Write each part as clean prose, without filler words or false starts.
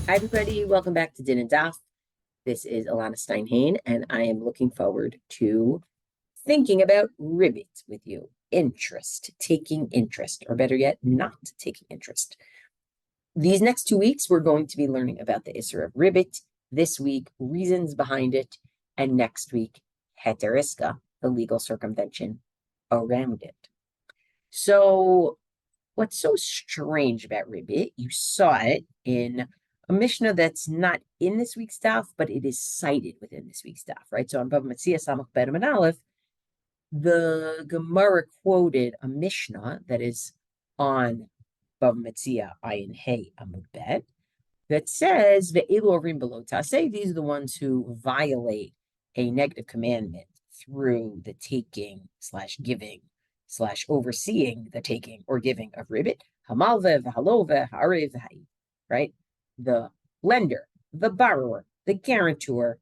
Hi, everybody. Welcome back to dinanddaf. This is Elana Stein Hain, and I am looking forward to thinking about ribit with you. Interest, taking interest, or better yet, not taking interest. These next 2 weeks, we're going to be learning about the Isser of ribit. This week, reasons behind it, and next week, heteriska, the legal circumvention around it. So, what's so strange about ribit? You saw it in a Mishnah that's not in this week's daf, but it is cited within this week's daf, right? So on Bava Metzia Samach Bet and Aleph, the Gemara quoted a Mishnah that is on Bava Metzia Ayin Hey Amud Bet that says Ve'elu Ovrim Below Taseh. These are the ones who violate a negative commandment through the taking / giving / overseeing the taking or giving of ribit. Hamalve, v'halove, ha'arev, v'ha'id. Right? The lender, the borrower, the guarantor,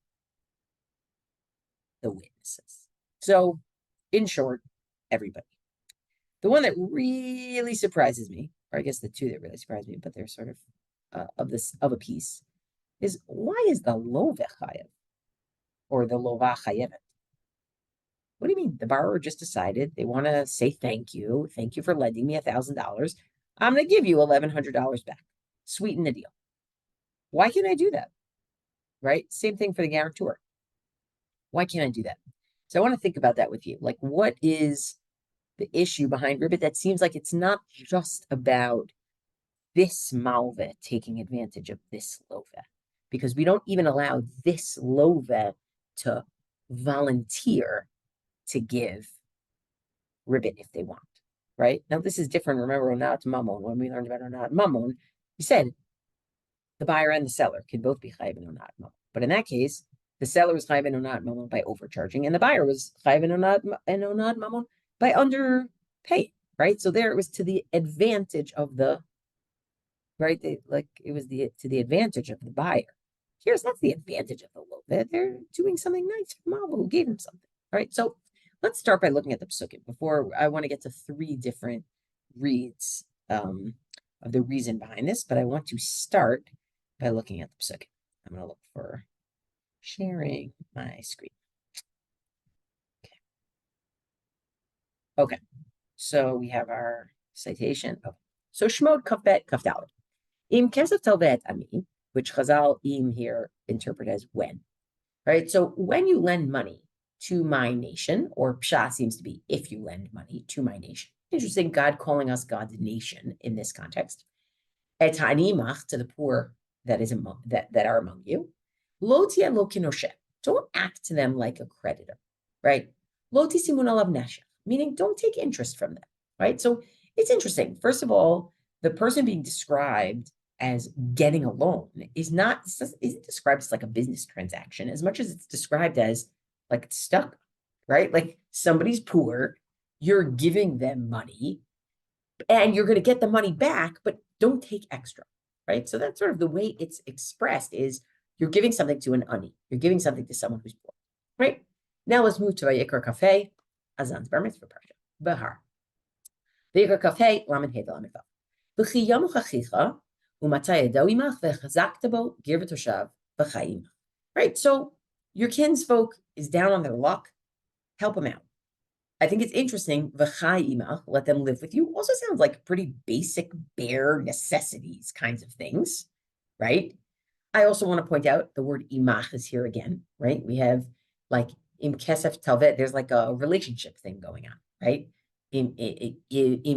the witnesses. So, in short, everybody. The one that really surprises me, or I guess the two that really surprise me, but they're sort of of a piece, is why is the lo v'chayev or the lo v'chayevet? What do you mean? The borrower just decided they want to say thank you. Thank you for lending me $1,000. I'm going to give you $1,100 back. Sweeten the deal. Why can't I do that? Right? Same thing for the guarantor. Why can't I do that? So I want to think about that with you. Like, what is the issue behind ribit that seems like it's not just about this malve taking advantage of this love, because we don't even allow this love to volunteer to give ribit if they want, right? Now, this is different. Remember, ona'at mammon, when we learned about ona'at mammon, we said the buyer and the seller can both be chayiv and ona'at mammon. But in that case, the seller was chayiv and ona'at mammon by overcharging, and the buyer was chayiv and ona'at mammon by underpay, right? So there it was to the advantage of the, right? It was to the advantage of the buyer. Here's that's the advantage of the loan. They're doing something nice for Mama who gave him something, right? So let's start by looking at the psukim before I want to get to 3 different reads of the reason behind this, but I want to start by looking at the psukim. I'm going to look for sharing my screen. Okay. So we have our citation. Oh. So Shmod Kafbet Kafdalit. Im Kesef Talvet Ami, which Chazal im here interpret as when. Right? So when you lend money to my nation, or psha seems to be if you lend money to my nation. Interesting, God calling us God's nation in this context. Et ha'animach, to the poor that are among you. Lo tia lo kinoshe. Don't act to them like a creditor, right? Lo tisimun alav neshech, meaning don't take interest from them, right? So it's interesting. First of all, the person being described as getting a loan isn't described as like a business transaction as much as it's described as like it's stuck, right? Like somebody's poor, you're giving them money and you're going to get the money back, but don't take extra, right? So that's sort of the way it's expressed is you're giving something to an ani, you're giving something to someone who's poor, right? Now let's move to Vayikra Cafe, Azan's Bar Mitzvah Parsha, Bahar. Vayikra Cafe, Lamed Hey Lamed Vav. V'chi yamuch achicha, right? So your kinsfolk is down on their luck. Help them out. I think it's interesting. Let them live with you. Also sounds like pretty basic, bare necessities kinds of things, right? I also want to point out the word imach is here again, right? We have like im kesef talvet. There's like a relationship thing going on, right? Im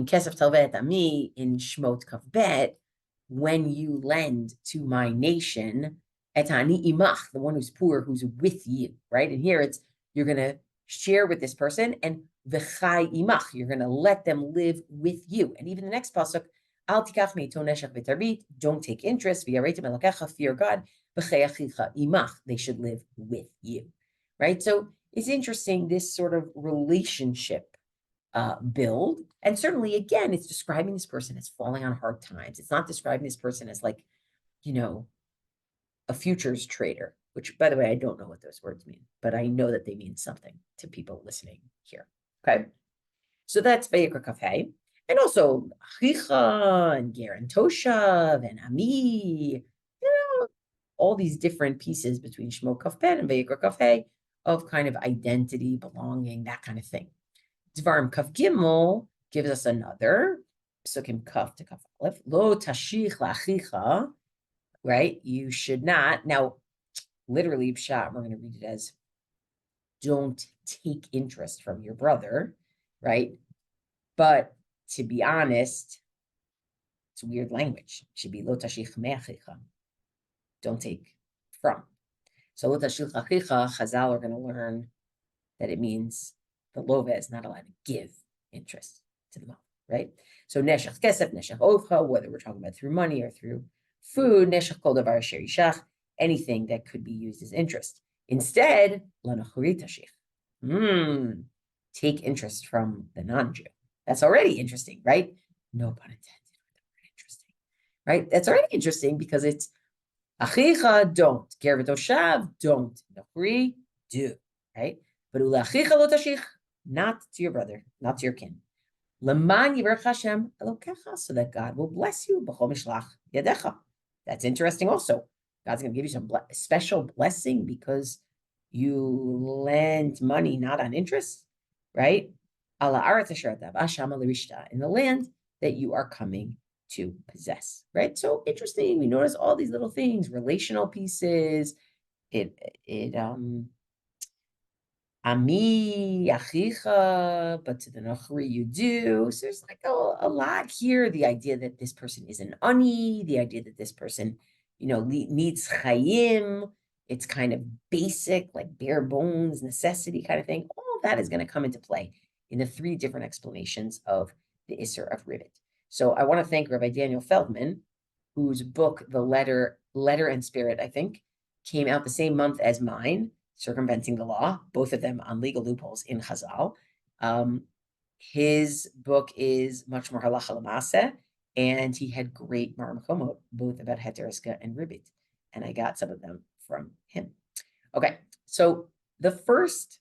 kesef talvet ami in shmot kavbet. When you lend to my nation, etani imach, the one who's poor, who's with you, right? And here it's you're going to share with this person, and v'chai imach, you're going to let them live with you. And even the next pasuk, al tikach meito neshech v'tarbit, don't take interest, v'yaretim elokecha, fear God, v'chei achicha imach, they should live with you, right? So it's interesting, this sort of relationship build. And certainly, again, it's describing this person as falling on hard times. It's not describing this person as like, a futures trader, which, by the way, I don't know what those words mean, but I know that they mean something to people listening here. Okay. So that's Vayikra Cafe. And also Chicha and Gerentoshav and Ami. all these different pieces between Shmo Kaf Pen and Vayikra Kaf Hey of kind of identity, belonging, that kind of thing. Dvarim Kaf Gimel gives us another Psukim Kaf to Kaf Aleph. Lo tashich la'achicha, right? You should not. Now, literally, Pshat, we're going to read it as don't take interest from your brother, right? But to be honest, it's weird language. It should be lo tashich me'achicha. Don't take from. So lo tashich la'achicha, Chazal are going to learn that it means the lova is not allowed to give interest to the mom, right? So neshach kesef, neshach ovcha, whether we're talking about through money or through food, neshach kol davar asher yishach, anything that could be used as interest. Instead, lanachuri tashich. Take interest from the non-Jew. That's already interesting, right? No pun intended. Interesting, right? That's already interesting because it's achicha, don't. Ger v'toshav, don't. Nachri, do, right? But ulachicha lo tashich, not to your brother, not to your kin. Leman yivrach Hashem elokecha, so that God will bless you. B'chol mishlach yadecha. That's interesting also. God's going to give you some special blessing because you lend money not on interest, right? In the land that you are coming to possess, right? So interesting. We notice all these little things, relational pieces. Ami, achicha, but to the nachri you do. So there's like a lot here. The idea that this person is an ani, the idea that this person, needs chayim. It's kind of basic, like bare bones, necessity kind of thing. All of that is going to come into play in the three different explanations of the Isser of Ribit. So I want to thank Rabbi Daniel Feldman, whose book, The Letter and Spirit, I think, came out the same month as mine, Circumventing the Law, both of them on legal loopholes in Chazal. His book is much more Halakha l'maaseh, and he had great marmakomot, both about heteriska and ribit, and I got some of them from him. Okay, so the first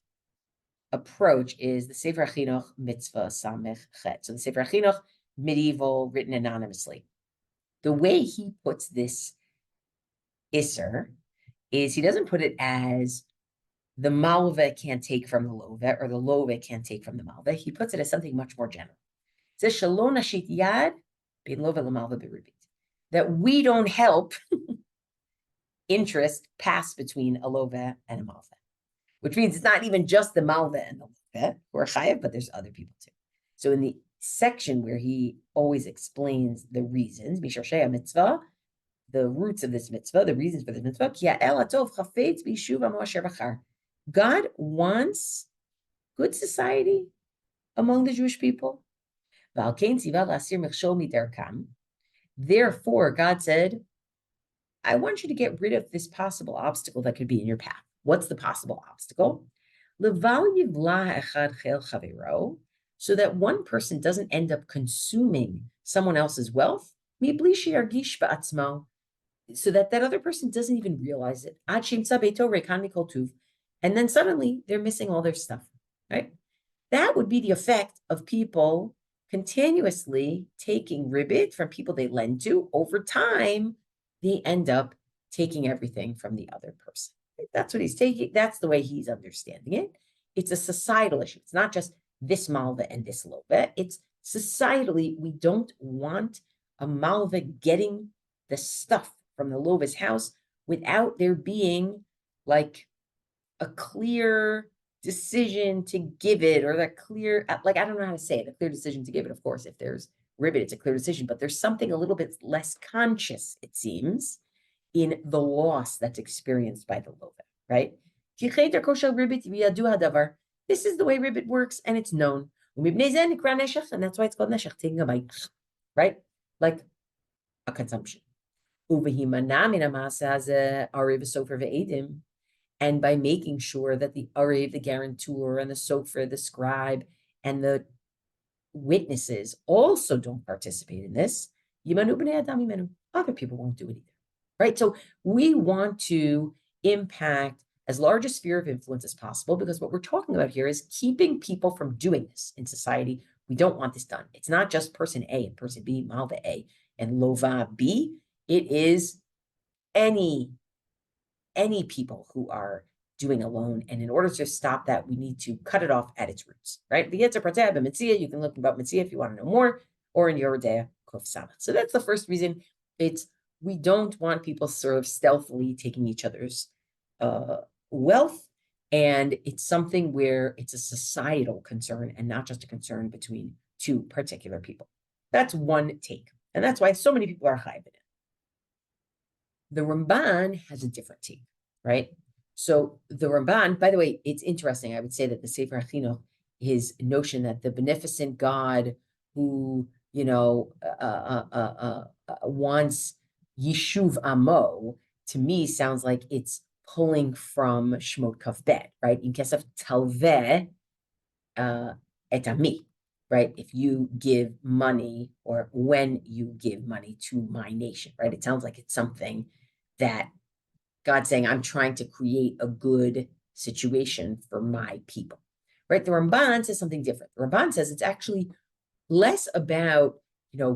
approach is the Sefer HaChinuch Mitzvah Samech Chet. So the Sefer HaChinuch, medieval, written anonymously. The way he puts this Isser is he doesn't put it as the malveh can't take from the loveh, or the loveh can't take from the malveh. He puts it as something much more general. It says, Shalom nashit yad bin loveh l'malveh b'ribit. That we don't help interest pass between a loveh and a malveh, which means it's not even just the malveh and the loveh who are chayav, but there's other people too. So in the section where he always explains the reasons, Mishar Shea mitzvah, the roots of this mitzvah, the reasons for this mitzvah, God wants good society among the Jewish people. Therefore, God said, I want you to get rid of this possible obstacle that could be in your path. What's the possible obstacle? So that one person doesn't end up consuming someone else's wealth, so that other person doesn't even realize it. And then suddenly they're missing all their stuff, right? That would be the effect of people continuously taking ribit from people they lend to. Over time, they end up taking everything from the other person. Right? That's what he's taking. That's the way he's understanding it. It's a societal issue. It's not just this malva and this lova. It's societally, we don't want a malva getting the stuff from the lova's house without there being like a clear decision to give it, or that clear, like, I don't know how to say it, a clear decision to give it. Of course, if there's ribit, it's a clear decision, but there's something a little bit less conscious, it seems, in the loss that's experienced by the lova, right? This is the way ribit works, and it's known. And that's why it's called neshech, taking a bite, right? Like a consumption. And by making sure that the arev, the guarantor, and the sofer, the scribe, and the witnesses also don't participate in this, other people won't do it either, right? So we want to impact as large a sphere of influence as possible, because what we're talking about here is keeping people from doing this in society. We don't want this done. It's not just person A and person B, malva A and lova B. It is any any people who are doing a loan. And in order to stop that, we need to cut it off at its roots, right? The Yetzer Prateh Bava Metzia, you can look about Metzia if you want to know more, or in Yoredea Kuf Samach. So that's the first reason. We don't want people sort of stealthily taking each other's wealth. And it's something where it's a societal concern and not just a concern between two particular people. That's one take. And that's why so many people are chayav in it. The Ramban has a different take, right? So the Ramban, by the way, it's interesting. I would say that the Sefer HaChinuch, his notion that the beneficent God who, wants Yishuv Amo, to me sounds like it's pulling from Shmot Kaf Bet, right? In Kesef Talveh et Ami, right? If you give money or when you give money to my nation, right? It sounds like it's something that God's saying, I'm trying to create a good situation for my people, right? The Ramban says something different. The Ramban says it's actually less about,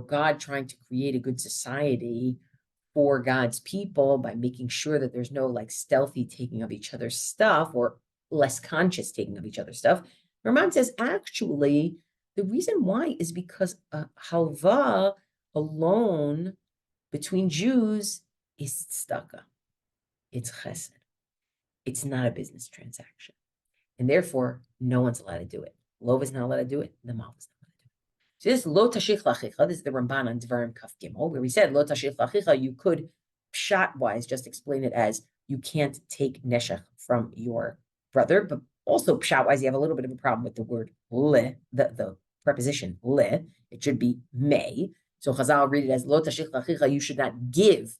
God trying to create a good society for God's people by making sure that there's no like stealthy taking of each other's stuff or less conscious taking of each other's stuff. Ramban says actually the reason why is because halva, a loan between Jews, is tzedakah. It's chesed. It's not a business transaction. And therefore, no one's allowed to do it. Lov is not allowed to do it. The Malv is not allowed to do it. So this lo tashich lachicha, this is the Ramban on Dvarim Kaf Gimel, where we said lo tashich lachicha, you could shot-wise just explain it as you can't take neshech from your brother, but also pshat-wise, you have a little bit of a problem with the word le, the preposition le. It should be may. So Chazal read it as lo tashich lachicha, you should not give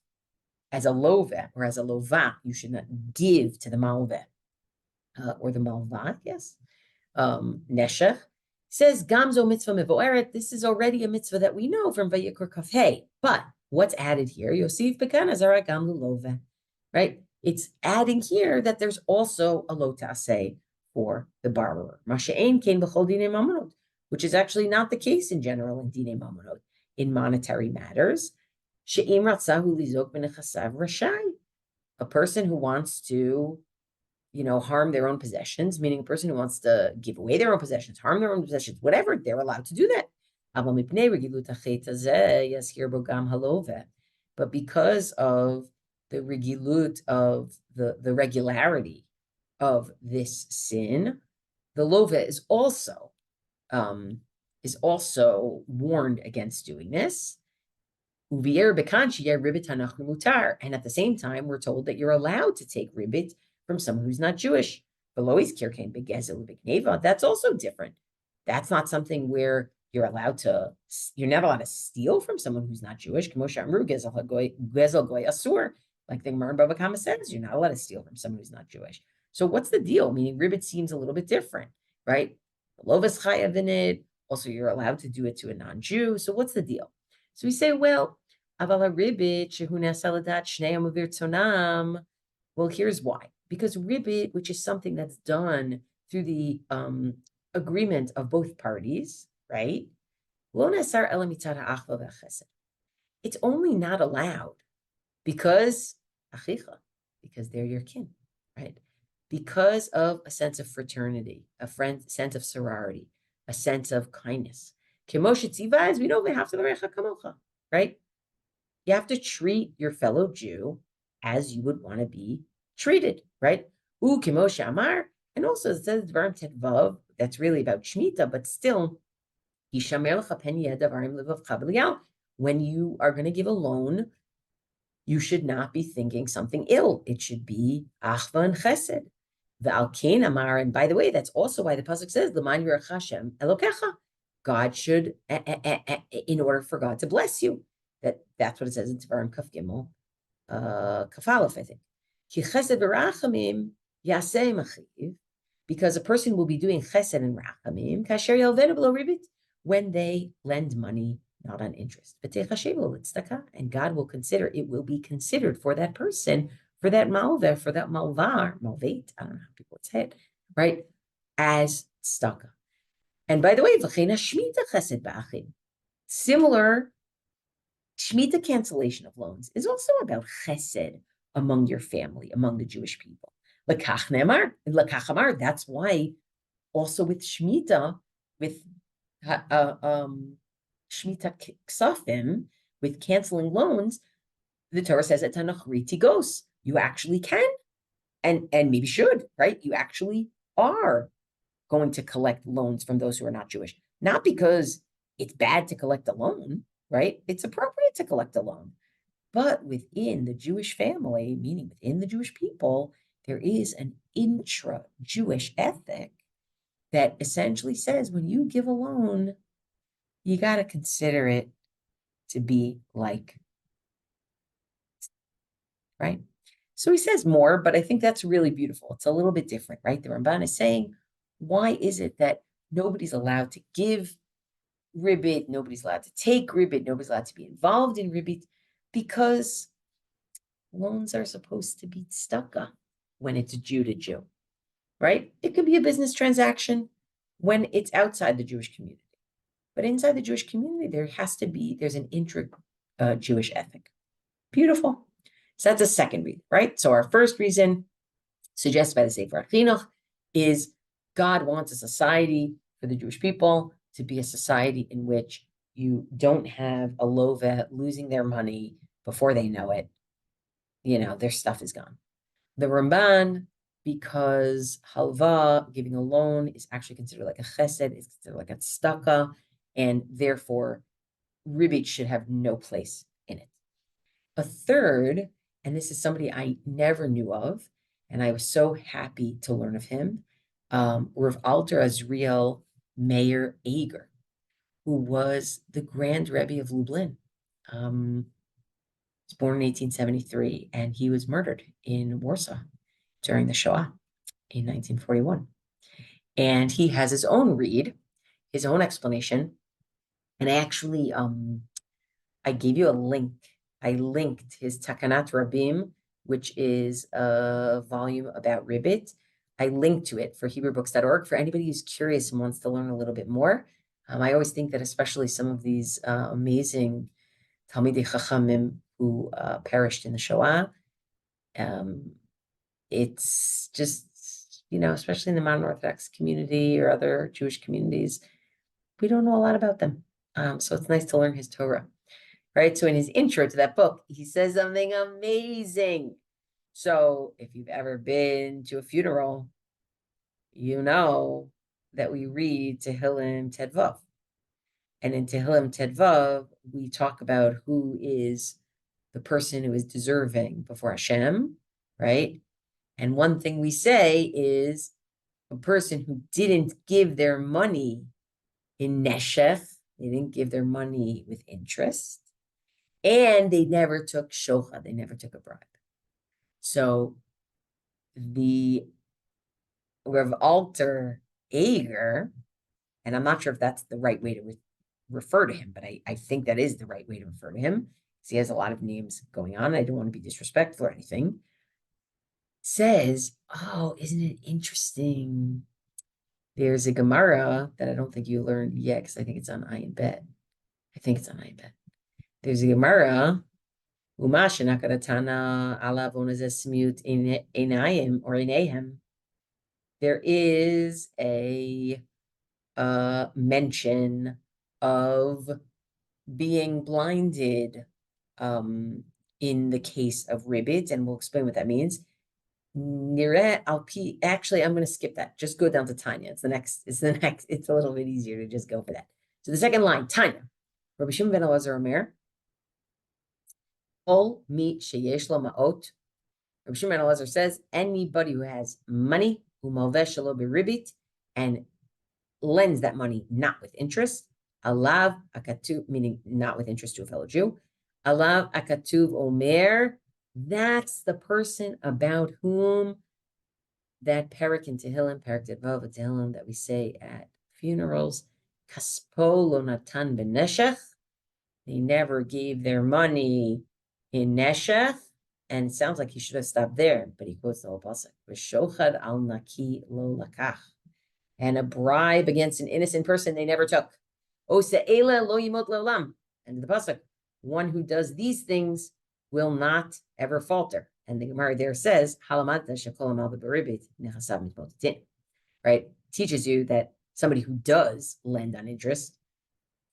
as a love or as a lova, you should not give to the malveh or the malva, yes. Neshech says gamzo mitzvah mevoeret. This is already a mitzvah that we know from Vayikra Kaf Hey. But what's added here? Yosif bekan azara gamlu love, right? It's adding here that there's also a lo ta'aseh for the borrower. Masha'ein kein b'chol dinei mammonot, which is actually not the case in general in dinei mammonot in monetary matters. She'im ratzahu lizok b'nechasav rashai, a person who wants to, harm their own possessions, meaning a person who wants to give away their own possessions, harm their own possessions, whatever, they're allowed to do that. But because of the regilut of the regularity of this sin, the lova is also warned against doing this. And at the same time, we're told that you're allowed to take ribit from someone who's not Jewish. That's also different. That's not something where you're never allowed to steal from someone who's not Jewish. Like the Gemara in Bava Kama says, you're not allowed to steal from someone who's not Jewish. So what's the deal? Meaning ribit seems a little bit different, right? Lovas chayav in it. Also, you're allowed to do it to a non-Jew. So what's the deal? So we say, well, ribit well, here's why. Because ribit, which is something that's done through the agreement of both parties, right? It's only not allowed because they're your kin, right? Because of a sense of fraternity, sense of sorority, a sense of kindness. We know we have to, right? You have to treat your fellow Jew as you would want to be treated, right? And also it says that's really about Shemitah, but still, when you are going to give a loan, you should not be thinking something ill. It should be achva and chesed. And by the way, that's also why the pasuk says, "L'man yirach Hashem Elokecha." God should, in order for God to bless you. That's what it says in Dvarim Kaf Gimel, Kaf Aleph, I think. Ki chesed v'rachamim yaseh machiv, because a person will be doing chesed and rachamim kasher yalvenu b'lo ribit, when they lend money not on interest. And God will consider, it will be considered for that person, for that malveh, for that malveit, I don't know how people would say it, right, as tzedakah. And by the way, similar, Shemitah cancellation of loans is also about chesed among your family, among the Jewish people. L'kach ne'amar, l'kach amar. That's why also with Shemitah, with Shemitah ksafim, with canceling loans, the Torah says at Tanach goes. You actually can, and maybe should, right? You actually are going to collect loans from those who are not Jewish. Not because it's bad to collect a loan, right? It's appropriate to collect a loan. But within the Jewish family, meaning within the Jewish people, there is an intra-Jewish ethic that essentially says when you give a loan, you got to consider it to be like, right? So he says more, but I think that's really beautiful. It's a little bit different, right? The Ramban is saying, why is it that nobody's allowed to give ribit, nobody's allowed to take ribit, nobody's allowed to be involved in ribit? Because loans are supposed to be tzedakah when it's Jew to Jew, right? It could be a business transaction when it's outside the Jewish community. But inside the Jewish community, there's an intra-Jewish ethic. Beautiful. So that's a second reason, right? So our first reason, suggested by the Sefer Chinuch, is God wants a society for the Jewish people to be a society in which you don't have a lova losing their money before they know it. Their stuff is gone. The Ramban, because halva, giving a loan, is actually considered like a chesed, is considered like a tzedakah, and therefore ribit should have no place in it. A third, and this is somebody I never knew of, and I was so happy to learn of him, Rav Alter Azriel Meir Eger, who was the Grand Rebbe of Lublin. He was born in 1873, and he was murdered in Warsaw during the Shoah in 1941. And he has his own read, his own explanation. And I actually, I gave you a link. I linked his Takanat Rabim, which is a volume about ribit. I linked to it for HebrewBooks.org for anybody who's curious and wants to learn a little bit more. I always think that especially some of these amazing Talmidei Chachamim who perished in the Shoah, it's just, especially in the modern Orthodox community or other Jewish communities, we don't know a lot about them. So it's nice to learn his Torah, right? So in his intro to that book, he says something amazing. So if you've ever been to a funeral, you know that we read Tehillim Tedvav. And in Tehillim Tedvav, we talk about who is the person who is deserving before Hashem, right? And one thing we say is a person who didn't give their money in neshech, they didn't give their money with interest, and they never took shocha, they never took a bribe. So the Rav Alter Eger, and I'm not sure if that's the right way to refer to him, but I think that is the right way to refer to him, because he has a lot of names going on. I don't want to be disrespectful or anything. Says, oh, isn't it interesting? There's a Gemara that I don't think you learned yet, because I think it's on Ayin Bet. I think it's on Ayin Bet. There's a Gemara, Umashinakaratana alav onazesmut inayim or inahem. There is a mention of being blinded in the case of ribit, and we'll explain what that means. Actually, I'm going to skip that. Just go down to Tanya. It's a little bit easier to just go for that. So the second line, Tanya. Rabbi Shimon ben Elazar Omer, Ol mi sheyesh lo ma'ot. Rabbi Shimon ben Elazar says, anybody who has money, umalvesh shelo beribit, and lends that money not with interest, alav akatuv, meaning not with interest to a fellow Jew, alav akatuv omer, that's the person about whom that parak in Tehillim, parak Tedvav Tehillim that we say at funerals, kaspo lo natan beneshech, they never gave their money in neshech, and it sounds like he should have stopped there, but he quotes the whole pasuk, v'shochad al naki lo lakach, and a bribe against an innocent person they never took. Ose'ela lo yimot le'olam, and the pasuk, one who does these things will not ever falter. And the Gemara there says, right? Teaches you that somebody who does lend on interest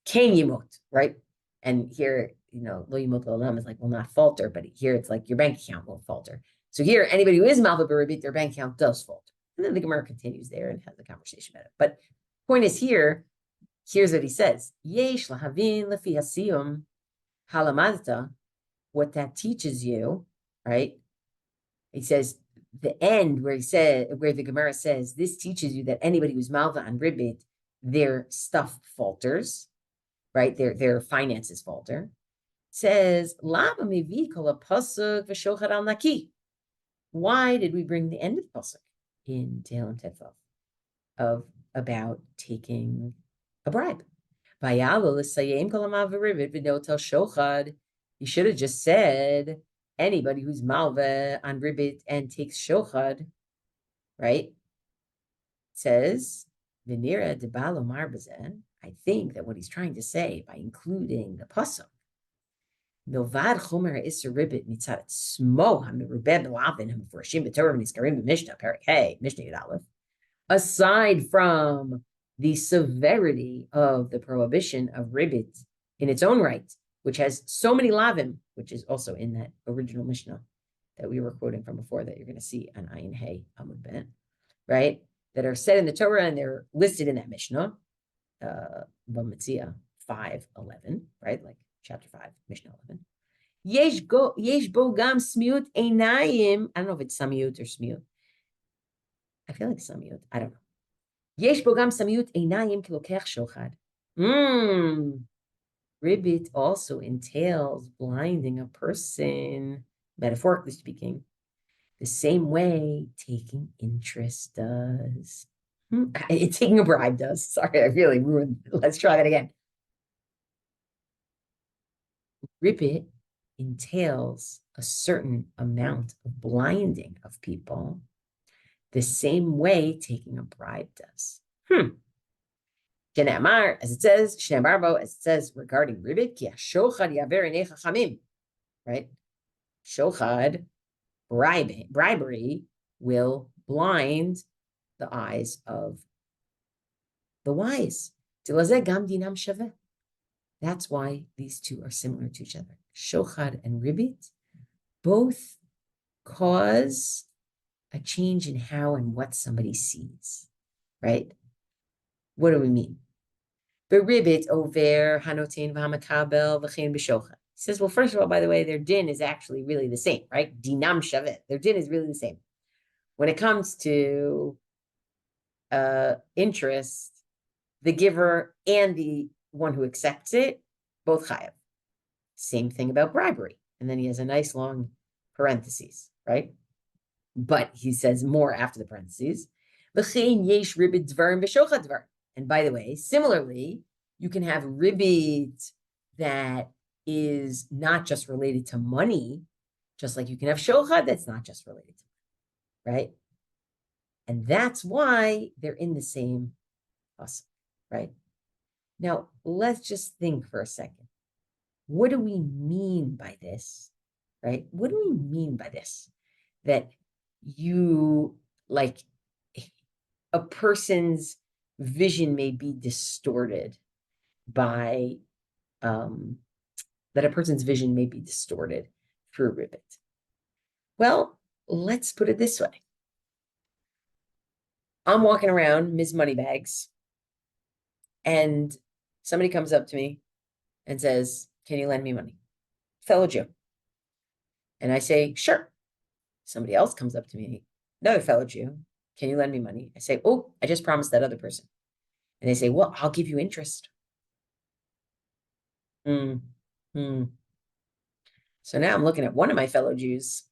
can yimot, right? And here, lo yimot l'olam is like, will not falter, but here it's like your bank account won't falter. So here, anybody who is malva beribit, their bank account does falter. And then the Gemara continues there and has a conversation about it. But point is here's what he says. Yesh lahavin lefi hasiyum halamazta. What that teaches you, right? He says the end where the Gemara says this teaches you that anybody who's malva on ribit, their stuff falters, right? Their finances falter. It says lama mevi kol pasuk v'shochad al naki. Why did we bring the end of the pasuk in Tehillim Tetvav of about taking a bribe? You should have just said anybody who's malva on ribit and takes shochad, right? It says v'nira debalo marbazen. I think that what he's trying to say by including the pasuk milvad chomer iser ribit mitzad smo hamerubeh belavin hamforshim b'torah v'nizkarim b'mishnah perik hey mishnah yud aleph. Aside from the severity of the prohibition of ribit in its own right, which has so many lavim, which is also in that original Mishnah that we were quoting from before that you're going to see on Ayin Hey Amud Ben, right? That are said in the Torah and they're listed in that Mishnah, Bava Metzia 5:11, right? Like chapter 5, Mishnah 11. Yesh bo gam smiut einayim. I don't know if it's samiut or smiut. I feel like samiut. I don't know. Yesh bo gam samiut einayim kilokech shochad. Ribit also entails blinding a person, metaphorically speaking, the same way taking interest does. Taking a bribe does. Sorry, I really ruined it. Let's try that again. Ribit entails a certain amount of blinding of people, the same way taking a bribe does. Shenamar, as it says, Shenamarbo, as it says regarding ribit, ki shochad yaver einei chachamim, right? Shochad, bribery, will blind the eyes of the wise. Tilazeh gam dinam shaveh. That's why these two are similar to each other. Shochad and ribit both cause a change in how and what somebody sees, right? What do we mean? Ribit over hanotin v'hamakabel v'chein b'shochad. He says, well, first of all, by the way, their din is actually really the same, right? Dinam shavet. Their din is really the same. When it comes to interest, the giver and the one who accepts it, both chayav. Same thing about bribery. And then he has a nice long parentheses, right? But he says more after the parentheses. V'chein yesh ribit dvarim v'shochad dvarim. And by the way, similarly, you can have ribit that is not just related to money, just like you can have shochad that's not just related to money, right? And that's why they're in the same pasuk, right? Now, let's just think for a second. What do we mean by this, right? What do we mean by this? That you, like, a person's vision may be distorted by, that a person's vision may be distorted through ribit. Well, let's put it this way. I'm walking around Ms. Moneybags, and somebody comes up to me and says, can you lend me money? Fellow Jew. And I say, sure. Somebody else comes up to me, another fellow Jew, can you lend me money? I say, oh, I just promised that other person. And they say, well, I'll give you interest. So now I'm looking at one of my fellow Jews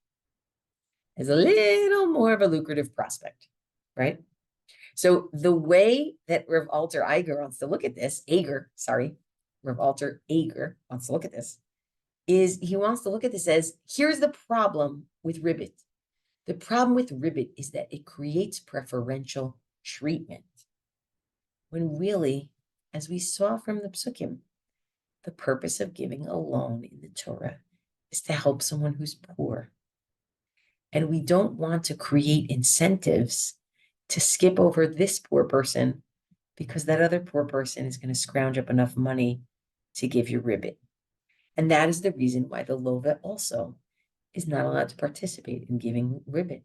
as a little more of a lucrative prospect, right? So the way that Rav Alter Eiger wants to look at this, Rav Alter Eiger wants to look at this, is he wants to look at this as, here's the problem with ribit. The problem with ribit is that it creates preferential treatment. When really, as we saw from the psukim, the purpose of giving a loan in the Torah is to help someone who's poor. And we don't want to create incentives to skip over this poor person because that other poor person is going to scrounge up enough money to give you ribit. And that is the reason why the lova also is not allowed to participate in giving ribit.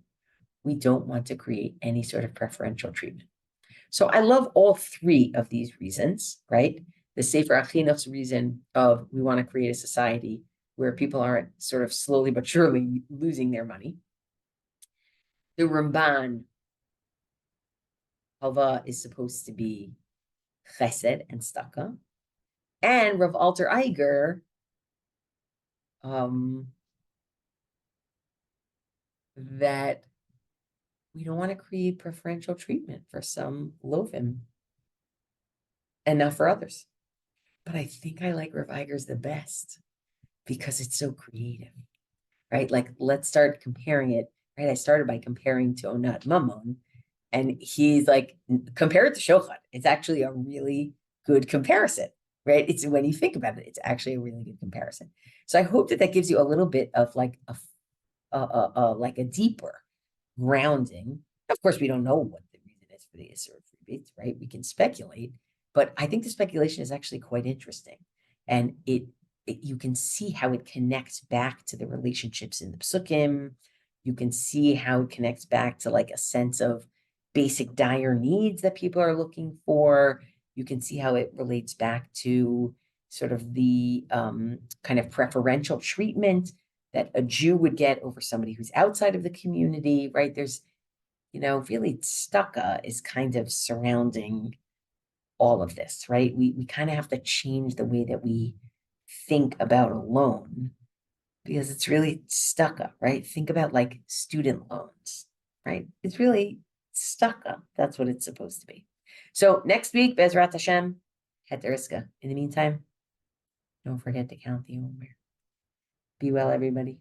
We don't want to create any sort of preferential treatment. So I love all three of these reasons, right? The Sefer HaChinuch's reason of we want to create a society where people aren't sort of slowly but surely losing their money. The Ramban, halva is supposed to be chesed and staka. And Rav Alter Eiger, that we don't want to create preferential treatment for some lovim and not for others. But I think I like Rav Eiger's the best because it's so creative, right? Like, let's start comparing it, right? I started by comparing to ona'at mammon, and he's like, compare it to shochet. It's actually a really good comparison, right? It's when you think about it, it's actually a really good comparison. So I hope that that gives you a little bit of like like a deeper grounding. Of course, we don't know what the reason is for the Isser of ribit, right? We can speculate, but I think the speculation is actually quite interesting, and you can see how it connects back to the relationships in the psukim. You can see how it connects back to like a sense of basic dire needs that people are looking for. You can see how it relates back to sort of the kind of preferential treatment that a Jew would get over somebody who's outside of the community, right? There's, really tzedakah is kind of surrounding all of this, right? We kind of have to change the way that we think about a loan because it's really tzedakah, right? Think about like student loans, right? It's really tzedakah. That's what it's supposed to be. So next week, Bezrat Hashem, Heteriska. In the meantime, don't forget to count the Omer. Be well, everybody.